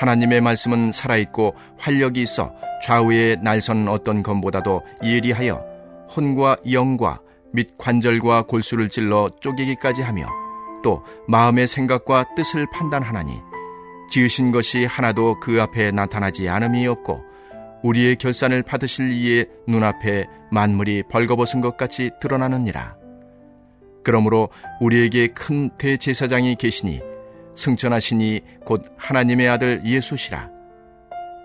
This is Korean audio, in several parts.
하나님의 말씀은 살아있고 활력이 있어 좌우에 날선 어떤 검보다도 예리하여 혼과 영과 및 관절과 골수를 찔러 쪼개기까지 하며 또 마음의 생각과 뜻을 판단하나니 지으신 것이 하나도 그 앞에 나타나지 않음이 없고 우리의 결산을 받으실 이의 눈앞에 만물이 벌거벗은 것 같이 드러나느니라. 그러므로 우리에게 큰 대제사장이 계시니 승천하시니 곧 하나님의 아들 예수시라.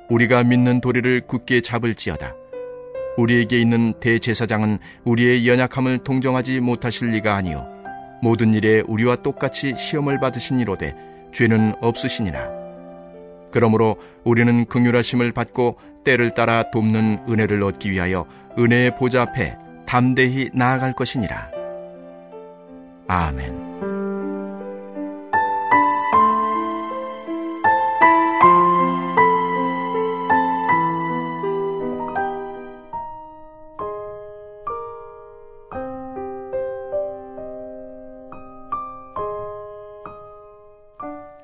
우리가 믿는 도리를 굳게 잡을지어다. 우리에게 있는 대제사장은 우리의 연약함을 동정하지 못하실 리가 아니요 모든 일에 우리와 똑같이 시험을 받으신 이로되 죄는 없으시니라. 그러므로 우리는 긍휼하심을 받고 때를 따라 돕는 은혜를 얻기 위하여 은혜의 보좌 앞에 담대히 나아갈 것이니라. 아멘.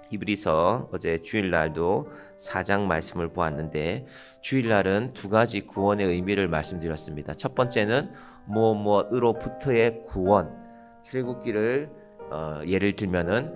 히브리서 어제 주일날도 4장 말씀을 보았는데 주일날은 두 가지 구원의 의미를 말씀드렸습니다. 첫 번째는 무엇으로부터의 구원, 출애굽기를 예를 들면은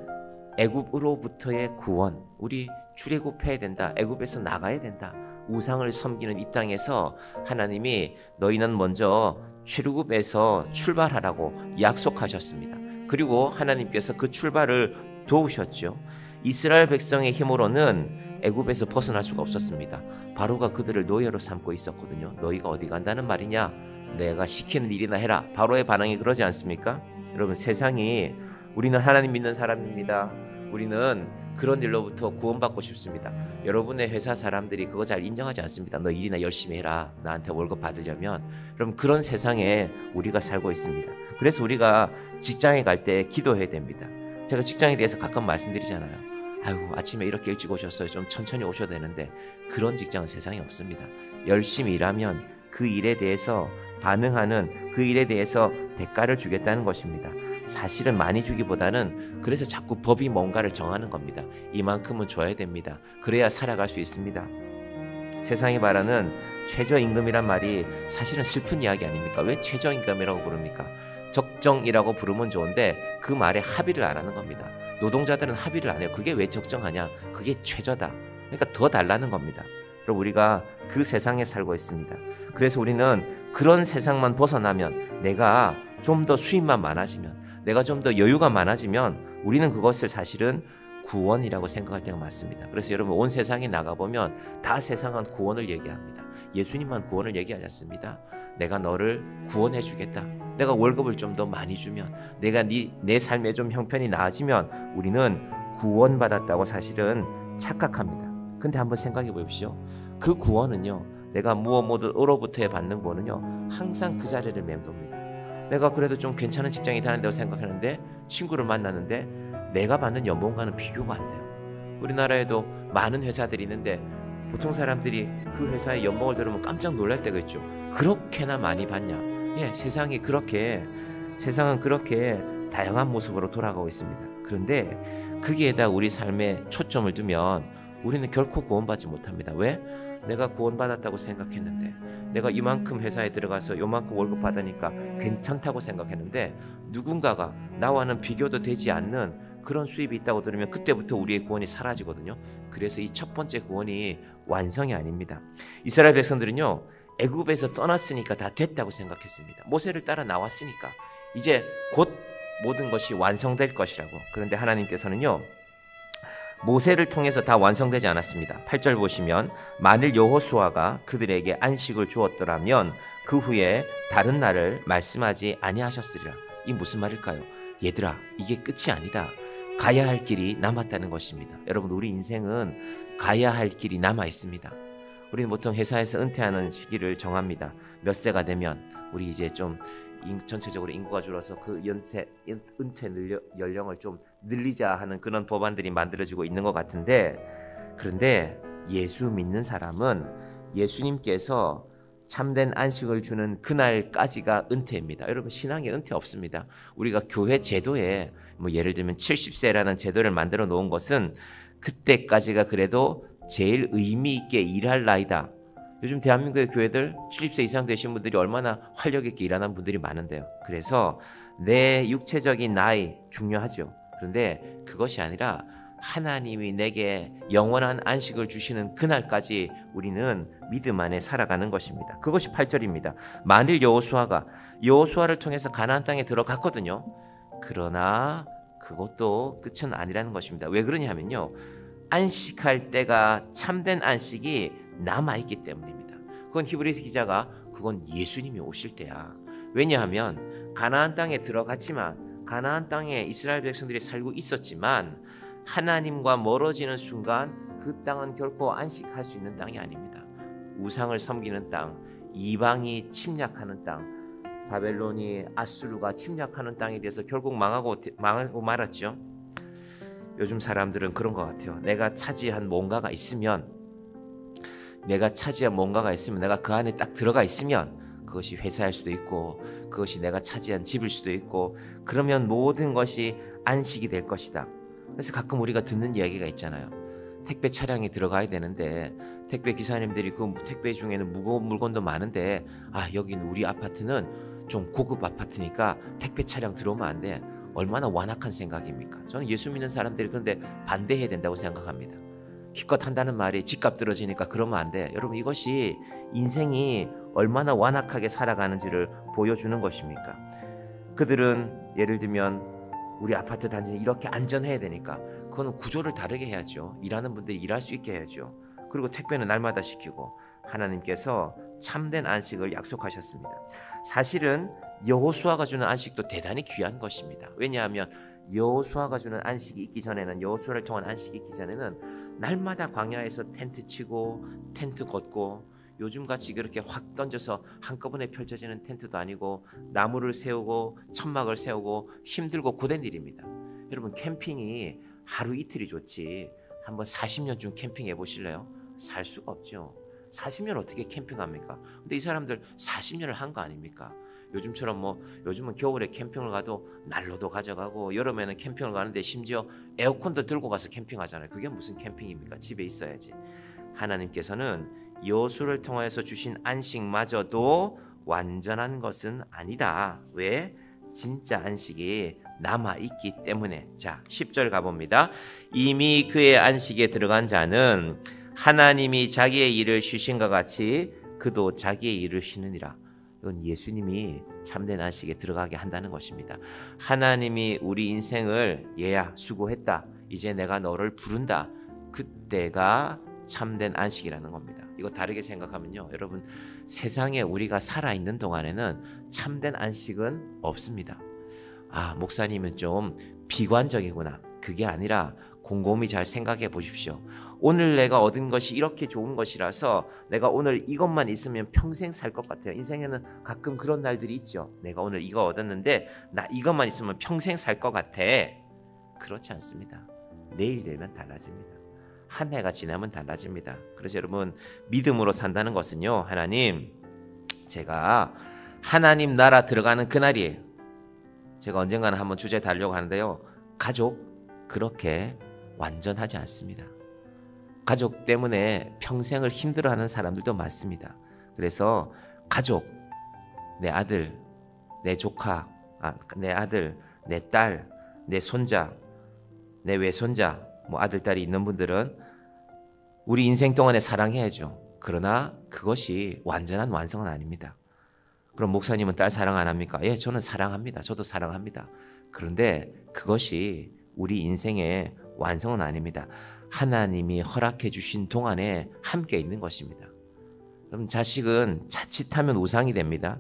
애굽으로부터의 구원, 우리 출애굽해야 된다, 애굽에서 나가야 된다, 우상을 섬기는 이 땅에서 하나님이 너희는 먼저 출애굽에서 출발하라고 약속하셨습니다. 그리고 하나님께서 그 출발을 도우셨죠. 이스라엘 백성의 힘으로는 애굽에서 벗어날 수가 없었습니다. 바로가 그들을 노예로 삼고 있었거든요. 너희가 어디 간다는 말이냐? 내가 시키는 일이나 해라. 바로의 반응이 그러지 않습니까? 여러분, 세상이 우리는 하나님 믿는 사람입니다, 우리는 그런 일로부터 구원받고 싶습니다. 여러분의 회사 사람들이 그거 잘 인정하지 않습니다. 너 일이나 열심히 해라, 나한테 월급 받으려면. 그럼 그런 세상에 우리가 살고 있습니다. 그래서 우리가 직장에 갈 때 기도해야 됩니다. 제가 직장에 대해서 가끔 말씀드리잖아요. 아유, 아침에 이렇게 일찍 오셨어요, 좀 천천히 오셔야 되는데. 그런 직장은 세상에 없습니다. 열심히 일하면 그 일에 대해서 반응하는, 그 일에 대해서 대가를 주겠다는 것입니다. 사실은 많이 주기보다는 그래서 자꾸 법이 뭔가를 정하는 겁니다. 이만큼은 줘야 됩니다. 그래야 살아갈 수 있습니다. 세상이 말하는 최저임금이란 말이 사실은 슬픈 이야기 아닙니까? 왜 최저임금이라고 부릅니까? 적정이라고 부르면 좋은데 그 말에 합의를 안 하는 겁니다. 노동자들은 합의를 안 해요. 그게 왜 적정하냐? 그게 최저다. 그러니까 더 달라는 겁니다. 그럼 우리가 그 세상에 살고 있습니다. 그래서 우리는 그런 세상만 벗어나면, 내가 좀 더 수입만 많아지면, 내가 좀 더 여유가 많아지면 우리는 그것을 사실은 구원이라고 생각할 때가 많습니다. 그래서 여러분, 온 세상에 나가보면 다 세상은 구원을 얘기합니다. 예수님만 구원을 얘기하지 않습니다. 내가 너를 구원해 주겠다, 내가 월급을 좀 더 많이 주면, 내가 내 삶에 좀 형편이 나아지면 우리는 구원받았다고 사실은 착각합니다. 근데 한번 생각해 보십시오. 그 구원은요, 내가 무엇으로부터의 받는 구원은요, 항상 그 자리를 맴돕니다. 내가 그래도 좀 괜찮은 직장이 다닌다고 생각하는데 친구를 만나는데 내가 받는 연봉과는 비교가 안 돼요. 우리나라에도 많은 회사들이 있는데 보통 사람들이 그 회사의 연봉을 들으면 깜짝 놀랄 때가 있죠. 그렇게나 많이 받냐? 예, 세상은 그렇게 다양한 모습으로 돌아가고 있습니다. 그런데 거기에다 우리 삶에 초점을 두면 우리는 결코 구원받지 못합니다. 왜? 내가 구원받았다고 생각했는데, 내가 이만큼 회사에 들어가서 요만큼 월급 받으니까 괜찮다고 생각했는데, 누군가가 나와는 비교도 되지 않는 그런 수입이 있다고 들으면 그때부터 우리의 구원이 사라지거든요. 그래서 이 첫 번째 구원이 완성이 아닙니다. 이스라엘 백성들은요, 애굽에서 떠났으니까 다 됐다고 생각했습니다. 모세를 따라 나왔으니까 이제 곧 모든 것이 완성될 것이라고. 그런데 하나님께서는요, 모세를 통해서 다 완성되지 않았습니다. 8절 보시면, 만일 여호수아가 그들에게 안식을 주었더라면 그 후에 다른 날을 말씀하지 아니하셨으리라. 이 무슨 말일까요? 얘들아, 이게 끝이 아니다. 가야 할 길이 남았다는 것입니다. 여러분, 우리 인생은 가야 할 길이 남아 있습니다. 우리는 보통 회사에서 은퇴하는 시기를 정합니다. 몇 세가 되면 우리 이제 좀 전체적으로 인구가 줄어서 그 은퇴 연령을 좀 늘리자 하는 그런 법안들이 만들어지고 있는 것 같은데, 그런데 예수 믿는 사람은 예수님께서 참된 안식을 주는 그날까지가 은퇴입니다. 여러분, 신앙에 은퇴 없습니다. 우리가 교회 제도에 예를 들면 70세라는 제도를 만들어 놓은 것은 그때까지가 그래도 제일 의미 있게 일할 나이다. 요즘 대한민국의 교회들 70세 이상 되신 분들이 얼마나 활력 있게 일하는 분들이 많은데요. 그래서 내 육체적인 나이 중요하죠. 그런데 그것이 아니라 하나님이 내게 영원한 안식을 주시는 그날까지 우리는 믿음 안에 살아가는 것입니다. 그것이 8절입니다. 만일 여호수아를 통해서 가나안 땅에 들어갔거든요. 그러나 그것도 끝은 아니라는 것입니다. 왜 그러냐면요, 안식할 때가 참된 안식이 남아있기 때문입니다. 그건 히브리서 기자가 그건 예수님이 오실 때야. 왜냐하면 가나안 땅에 들어갔지만, 가나안 땅에 이스라엘 백성들이 살고 있었지만 하나님과 멀어지는 순간 그 땅은 결코 안식할 수 있는 땅이 아닙니다. 우상을 섬기는 땅, 이방이 침략하는 땅, 바벨론이 아수르가 침략하는 땅에 대해서 결국 망하고 말았죠. 요즘 사람들은 그런 것 같아요. 내가 차지한 뭔가가 있으면, 내가 그 안에 딱 들어가 있으면, 그것이 회사일 수도 있고 그것이 내가 차지한 집일 수도 있고, 그러면 모든 것이 안식이 될 것이다. 그래서 가끔 우리가 듣는 이야기가 있잖아요. 택배 차량이 들어가야 되는데 택배 기사님들이 그 택배 중에는 무거운 물건도 많은데, 여기는 우리 아파트는 좀 고급 아파트니까 택배 차량 들어오면 안 돼. 얼마나 완악한 생각입니까? 저는 예수 믿는 사람들이 그런데 반대해야 된다고 생각합니다. 기껏 한다는 말이 집값 떨어지니까 그러면 안 돼. 여러분, 이것이 인생이 얼마나 완악하게 살아가는지를 보여주는 것입니까? 그들은 예를 들면 우리 아파트 단지는 이렇게 안전해야 되니까 그거는 구조를 다르게 해야죠. 일하는 분들이 일할 수 있게 해야죠. 그리고 택배는 날마다 시키고, 하나님께서 참된 안식을 약속하셨습니다. 사실은 여호수아가 주는 안식도 대단히 귀한 것입니다. 왜냐하면 여호수아가 주는 안식이 있기 전에는, 여호수아를 통한 안식이 있기 전에는 날마다 광야에서 텐트 치고 텐트 걷고, 요즘같이 그렇게 확 던져서 한꺼번에 펼쳐지는 텐트도 아니고 나무를 세우고 천막을 세우고 힘들고 고된 일입니다. 여러분, 캠핑이 하루 이틀이 좋지 한번 40년쯤 캠핑 해보실래요? 살 수가 없죠. 40년 어떻게 캠핑합니까? 근데 이 사람들 40년을 한 거 아닙니까? 요즘처럼 요즘은 겨울에 캠핑을 가도 난로도 가져가고, 여름에는 캠핑을 가는데 심지어 에어컨도 들고 가서 캠핑하잖아요. 그게 무슨 캠핑입니까? 집에 있어야지. 하나님께서는 여호수아를 통해서 주신 안식마저도 완전한 것은 아니다. 왜? 진짜 안식이 남아있기 때문에. 자, 10절 가봅니다. 이미 그의 안식에 들어간 자는 하나님이 자기의 일을 쉬신과 같이 그도 자기의 일을 쉬느니라. 이건 예수님이 참된 안식에 들어가게 한다는 것입니다. 하나님이 우리 인생을, 얘야 수고했다, 이제 내가 너를 부른다, 그때가 참된 안식이라는 겁니다. 이거 다르게 생각하면요, 여러분, 세상에 우리가 살아있는 동안에는 참된 안식은 없습니다. 목사님은 좀 비관적이구나. 그게 아니라 곰곰이 잘 생각해 보십시오. 오늘 내가 얻은 것이 이렇게 좋은 것이라서 내가 오늘 이것만 있으면 평생 살 것 같아요. 인생에는 가끔 그런 날들이 있죠. 내가 오늘 이거 얻었는데 나 이것만 있으면 평생 살 것 같아. 그렇지 않습니다. 내일 되면 달라집니다. 한 해가 지나면 달라집니다. 그래서 여러분, 믿음으로 산다는 것은요, 하나님, 제가 하나님 나라 들어가는 그날이에요. 제가 언젠가는 한번 주제 다루려고 하는데요, 가족 그렇게 완전하지 않습니다. 가족 때문에 평생을 힘들어하는 사람들도 많습니다. 그래서 가족, 내 아들, 내 조카, 내 아들, 내 딸, 내 손자, 내 외손자, 아들, 딸이 있는 분들은 우리 인생 동안에 사랑해야죠. 그러나 그것이 완전한 완성은 아닙니다. 그럼 목사님은 딸 사랑 안 합니까? 예, 저는 사랑합니다. 저도 사랑합니다. 그런데 그것이 우리 인생의 완성은 아닙니다. 하나님이 허락해 주신 동안에 함께 있는 것입니다. 그럼 자식은 자칫하면 우상이 됩니다.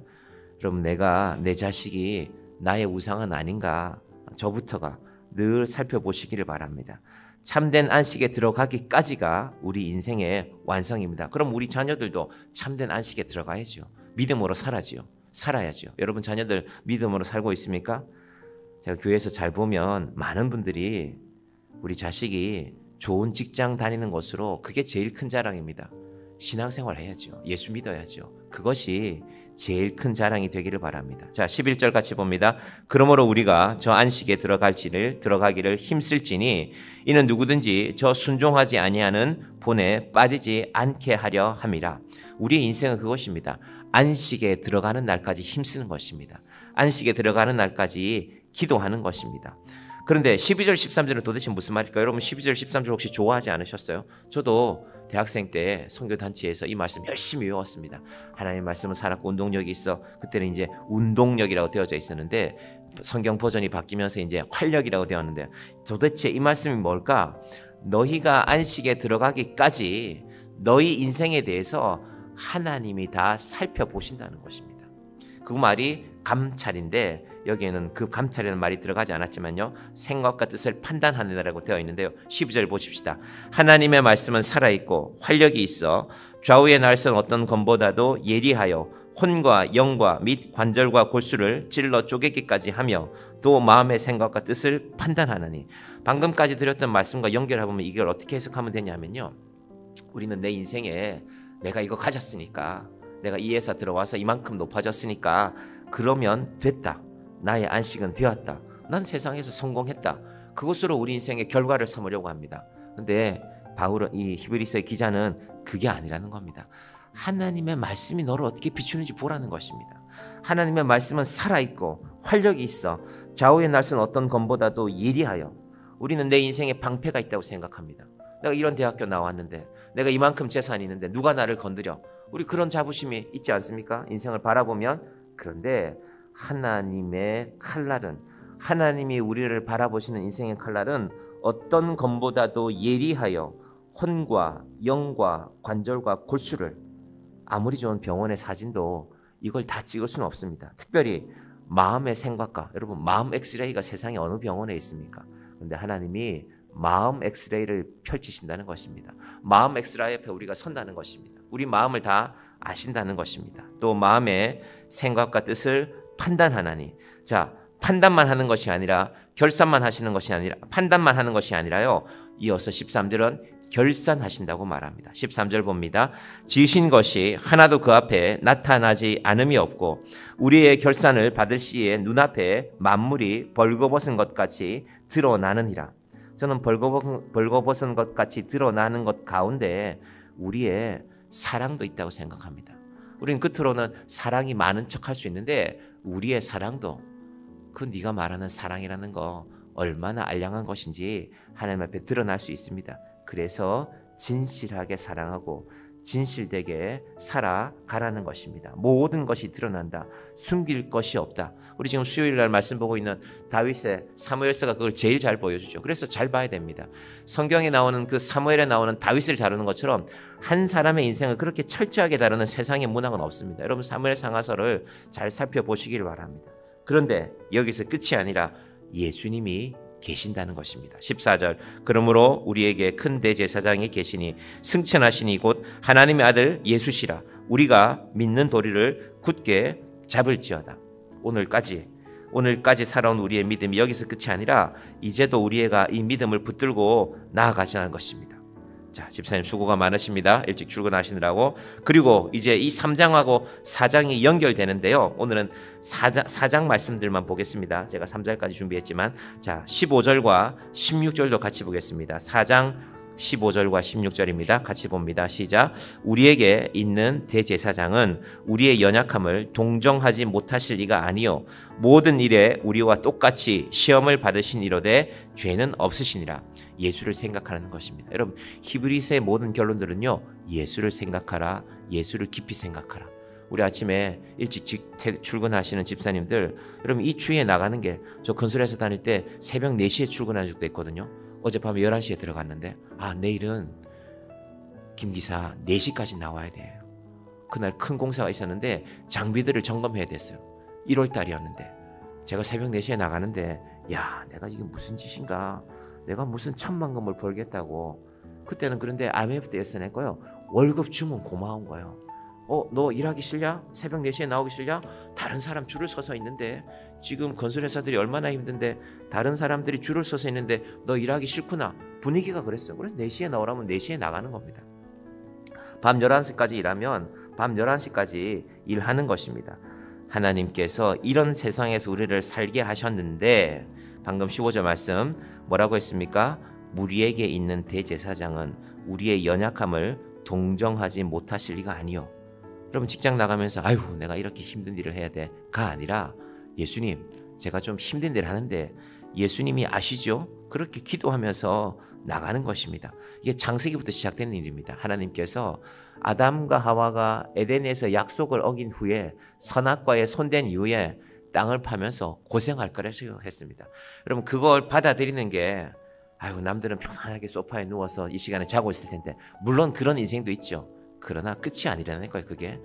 그럼 내 자식이 나의 우상은 아닌가, 저부터가 늘 살펴보시기를 바랍니다. 참된 안식에 들어가기까지가 우리 인생의 완성입니다. 그럼 우리 자녀들도 참된 안식에 들어가야죠. 믿음으로 살아야죠. 여러분, 자녀들 믿음으로 살고 있습니까? 제가 교회에서 잘 보면 많은 분들이 우리 자식이 좋은 직장 다니는 것으로, 그게 제일 큰 자랑입니다. 신앙생활 해야죠. 예수 믿어야죠. 그것이 제일 큰 자랑이 되기를 바랍니다. 자, 11절 같이 봅니다. 그러므로 우리가 저 안식에 들어가기를 힘쓸지니 이는 누구든지 저 순종하지 아니하는 본에 빠지지 않게 하려 함이라. 우리의 인생은 그것입니다. 안식에 들어가는 날까지 힘쓰는 것입니다. 안식에 들어가는 날까지 기도하는 것입니다. 그런데 12절 13절은 도대체 무슨 말일까요? 여러분 12절 13절 혹시 좋아하지 않으셨어요? 저도 대학생 때 선교단체에서 이 말씀 열심히 외웠습니다. 하나님의 말씀은 살았고 운동력이 있어. 그때는 이제 운동력이라고 되어져 있었는데 성경 버전이 바뀌면서 이제 활력이라고 되었는데 도대체 이 말씀이 뭘까? 너희가 안식에 들어가기까지 너희 인생에 대해서 하나님이 다 살펴보신다는 것입니다. 그 말이 감찰인데 여기에는 그 감찰이라는 말이 들어가지 않았지만요. 생각과 뜻을 판단하느라고 되어 있는데요. 12절 보십시다. 하나님의 말씀은 살아있고 활력이 있어 좌우의 날선 어떤 검보다도 예리하여 혼과 영과 및 관절과 골수를 찔러 쪼개기까지 하며 또 마음의 생각과 뜻을 판단하느니. 방금까지 드렸던 말씀과 연결해보면 이걸 어떻게 해석하면 되냐면요. 우리는 내 인생에 내가 이거 가졌으니까 내가 이 회사 들어와서 이만큼 높아졌으니까 그러면 됐다. 나의 안식은 되었다. 난 세상에서 성공했다. 그것으로 우리 인생의 결과를 삼으려고 합니다. 근데 바울은 이 히브리서의 기자는 그게 아니라는 겁니다. 하나님의 말씀이 너를 어떻게 비추는지 보라는 것입니다. 하나님의 말씀은 살아있고 활력이 있어 좌우의 날선 어떤 검보다도 예리하여. 우리는 내 인생에 방패가 있다고 생각합니다. 내가 이런 대학교 나왔는데 내가 이만큼 재산이 있는데 누가 나를 건드려. 우리 그런 자부심이 있지 않습니까? 인생을 바라보면. 그런데 하나님의 칼날은, 하나님이 우리를 바라보시는 인생의 칼날은 어떤 검보다도 예리하여 혼과 영과 관절과 골수를, 아무리 좋은 병원의 사진도 이걸 다 찍을 수는 없습니다. 특별히 마음의 생각과, 여러분 마음 엑스레이가 세상에 어느 병원에 있습니까? 그런데 하나님이 마음 엑스레이를 펼치신다는 것입니다. 마음 엑스레이 옆에 우리가 선다는 것입니다. 우리 마음을 다 아신다는 것입니다. 또 마음의 생각과 뜻을 판단하나니. 자, 판단만 하는 것이 아니라 결산만 하시는 것이 아니라 판단만 하는 것이 아니라요. 이어서 13절은 결산하신다고 말합니다. 13절 봅니다. 지으신 것이 하나도 그 앞에 나타나지 않음이 없고 우리의 결산을 받을 시에 눈앞에 만물이 벌거벗은 것 같이 드러나느니라. 저는 벌거벗은 것 같이 드러나는 것 가운데 우리의 사랑도 있다고 생각합니다. 우리는 겉으로는 사랑이 많은 척 할 수 있는데 우리의 사랑도 그 네가 말하는 사랑이라는 거 얼마나 알량한 것인지 하나님 앞에 드러날 수 있습니다. 그래서 진실하게 사랑하고 진실되게 살아가라는 것입니다. 모든 것이 드러난다. 숨길 것이 없다. 우리 지금 수요일 날 말씀 보고 있는 다윗의 사무엘서가 그걸 제일 잘 보여주죠. 그래서 잘 봐야 됩니다. 성경에 나오는 그 사무엘에 나오는 다윗을 다루는 것처럼 한 사람의 인생을 그렇게 철저하게 다루는 세상의 문학은 없습니다. 여러분 사무엘 상하서를 잘 살펴보시길 바랍니다. 그런데 여기서 끝이 아니라 예수님이 계신다는 것입니다. 14절 그러므로 우리에게 큰 대제사장이 계시니 승천하시니 곧 하나님의 아들 예수시라. 우리가 믿는 도리를 굳게 잡을지어다. 오늘까지 살아온 우리의 믿음이 여기서 끝이 아니라 이제도 우리가 이 믿음을 붙들고 나아가자는 것입니다. 자, 집사님 수고가 많으십니다. 일찍 출근하시느라고. 그리고 이제 이 3장하고 4장이 연결되는데요. 오늘은 4장 말씀들만 보겠습니다. 제가 3장까지 준비했지만 자, 15절과 16절도 같이 보겠습니다. 4장 15절과 16절입니다. 같이 봅니다. 시작. 우리에게 있는 대제사장은 우리의 연약함을 동정하지 못하실 이가 아니요 모든 일에 우리와 똑같이 시험을 받으신 이로되 죄는 없으시니라. 예수를 생각하는 것입니다. 여러분 히브리서의 모든 결론들은요. 예수를 생각하라. 예수를 깊이 생각하라. 우리 아침에 일찍 출근하시는 집사님들 여러분 이 추위에 나가는 게 저 건설회사 다닐 때 새벽 4시에 출근한 적도 있거든요. 어젯밤에 11시에 들어갔는데 내일은 김 기사 4시까지 나와야 돼요. 그날 큰 공사가 있었는데 장비들을 점검해야 됐어요. 1월 달이었는데 제가 새벽 4시에 나가는데 내가 이게 무슨 짓인가. 내가 무슨 1,000만 벌겠다고. 그때는 그런데 IMF 때였어 냈고요. 월급 주면 고마운 거예요. 너 일하기 싫냐? 새벽 4시에 나오기 싫냐? 다른 사람 줄을 서서 있는데 지금 건설회사들이 얼마나 힘든데 다른 사람들이 줄을 서서 있는데 너 일하기 싫구나. 분위기가 그랬어요. 그래서 4시에 나오라면 4시에 나가는 겁니다. 밤 11시까지 일하면 밤 11시까지 일하는 것입니다. 하나님께서 이런 세상에서 우리를 살게 하셨는데 방금 15절 말씀 뭐라고 했습니까? 우리에게 있는 대제사장은 우리의 연약함을 동정하지 못하실 리가 아니요. 여러분 직장 나가면서 아유 내가 이렇게 힘든 일을 해야 돼가 아니라 예수님 제가 좀 힘든 일을 하는데 예수님이 아시죠? 그렇게 기도하면서 나가는 것입니다. 이게 창세기부터 시작된 일입니다. 하나님께서 아담과 하와가 에덴에서 약속을 어긴 후에 선악과에 손댄 이후에 땅을 파면서 고생할 거라 생각했습니다. 여러분 그걸 받아들이는 게 아유 남들은 편안하게 소파에 누워서 이 시간에 자고 있을 텐데 물론 그런 인생도 있죠. 그러나 끝이 아니라는 거예요. 그게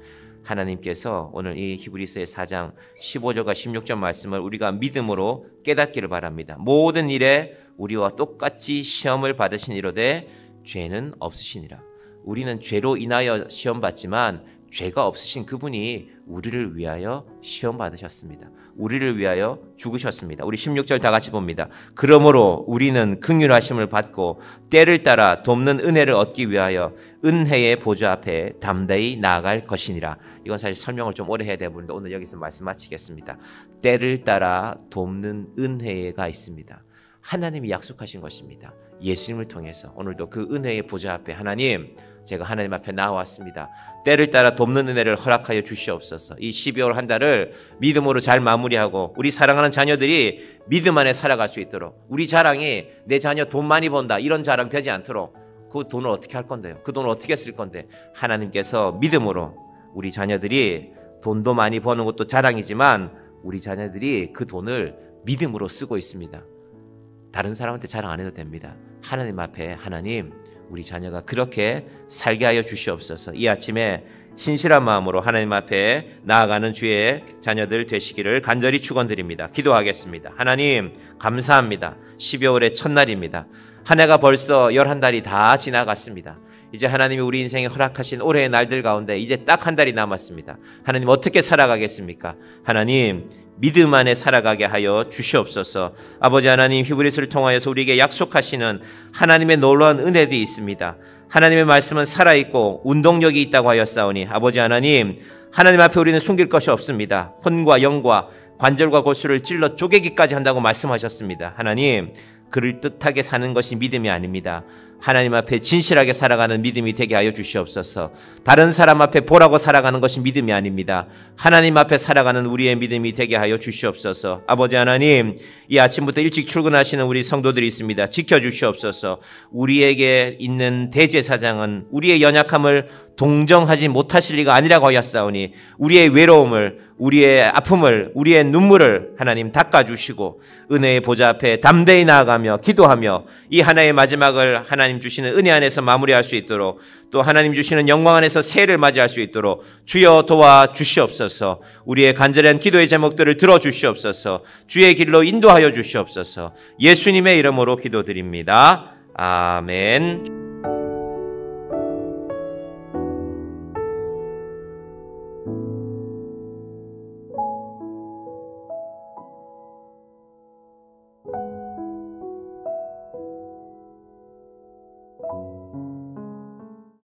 하나님께서 오늘 이 히브리서의 4장 15절과 16절 말씀을 우리가 믿음으로 깨닫기를 바랍니다. 모든 일에 우리와 똑같이 시험을 받으신 이로되 죄는 없으시니라. 우리는 죄로 인하여 시험 받지만 죄가 없으신 그분이 우리를 위하여 시험 받으셨습니다. 우리를 위하여 죽으셨습니다. 우리 16절 다 같이 봅니다. 그러므로 우리는 긍휼하심을 받고 때를 따라 돕는 은혜를 얻기 위하여 은혜의 보좌 앞에 담대히 나아갈 것이니라. 이건 사실 설명을 좀 오래 해야 되는데 오늘 여기서 말씀 마치겠습니다. 때를 따라 돕는 은혜가 있습니다. 하나님이 약속하신 것입니다. 예수님을 통해서 오늘도 그 은혜의 보좌 앞에 하나님 제가 하나님 앞에 나왔습니다. 때를 따라 돕는 은혜를 허락하여 주시옵소서. 이 12월 한 달을 믿음으로 잘 마무리하고 우리 사랑하는 자녀들이 믿음 안에 살아갈 수 있도록 우리 자랑이 내 자녀 돈 많이 번다 이런 자랑 되지 않도록 그 돈을 어떻게 할 건데요? 그 돈을 어떻게 쓸 건데 하나님께서 믿음으로 우리 자녀들이 돈도 많이 버는 것도 자랑이지만 우리 자녀들이 그 돈을 믿음으로 쓰고 있습니다. 다른 사람한테 자랑 안 해도 됩니다. 하나님 앞에 하나님 우리 자녀가 그렇게 살게 하여 주시옵소서. 이 아침에 신실한 마음으로 하나님 앞에 나아가는 주의 자녀들 되시기를 간절히 축원드립니다. 기도하겠습니다. 하나님 감사합니다. 12월의 첫날입니다. 한 해가 벌써 11달이 다 지나갔습니다. 이제 하나님이 우리 인생에 허락하신 올해의 날들 가운데 이제 딱 한 달이 남았습니다. 하나님 어떻게 살아가겠습니까? 하나님 믿음 안에 살아가게 하여 주시옵소서. 아버지 하나님 히브리서를 통하여서 우리에게 약속하시는 하나님의 놀라운 은혜도 있습니다. 하나님의 말씀은 살아있고 운동력이 있다고 하였사오니 아버지 하나님 하나님 앞에 우리는 숨길 것이 없습니다. 혼과 영과 관절과 골수를 찔러 쪼개기까지 한다고 말씀하셨습니다. 하나님 그럴듯하게 사는 것이 믿음이 아닙니다. 하나님 앞에 진실하게 살아가는 믿음이 되게 하여 주시옵소서. 다른 사람 앞에 보라고 살아가는 것이 믿음이 아닙니다. 하나님 앞에 살아가는 우리의 믿음이 되게 하여 주시옵소서. 아버지 하나님 이 아침부터 일찍 출근하시는 우리 성도들이 있습니다. 지켜주시옵소서. 우리에게 있는 대제사장은 우리의 연약함을 동정하지 못하실 리가 아니라고 하였사오니 우리의 외로움을 우리의 아픔을 우리의 눈물을 하나님 닦아주시고 은혜의 보좌 앞에 담대히 나아가며 기도하며 이 하나의 마지막을 하나님 주시는 은혜 안에서 마무리할 수 있도록 또 하나님 주시는 영광 안에서 새해를 맞이할 수 있도록 주여 도와주시옵소서. 우리의 간절한 기도의 제목들을 들어주시옵소서. 주의 길로 인도하여 주시옵소서. 예수님의 이름으로 기도드립니다. 아멘.